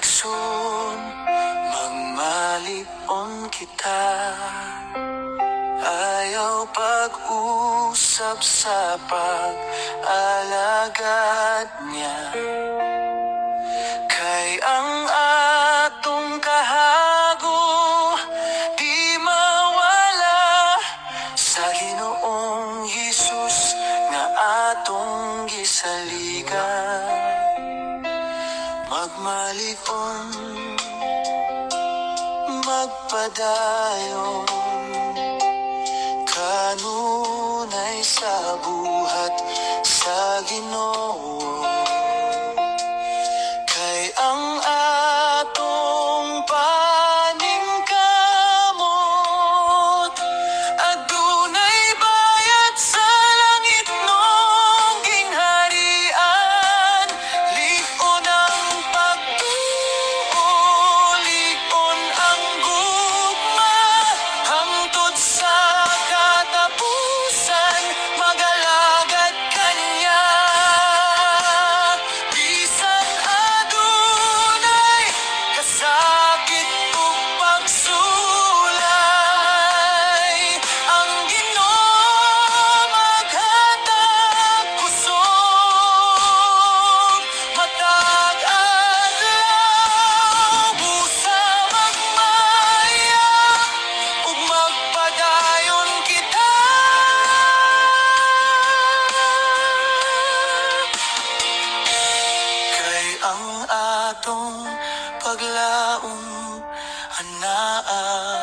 pagsun, magmalipon kita. Ayaw pag-usap sa pag-alagad niya. Kay ang atong kahago di mawala sa Ginoong Hesus nga atong gisaligan. Magmalikon, magpadayon, kanunay sa buhat sa Ginoo. Kay ang atong paningkamot adunay bayad sa langit nung gingharian. Lig-on ang pagtuo, lig-on ang gugma, hangtod sa katapusan magalagad kanya. Bisan adunay kasakit ug pagsulay, ang Ginoo maghatag kusog. Matag adlaw busa magmaya ug magpadayon kita. Kay ang atong paglaom anaa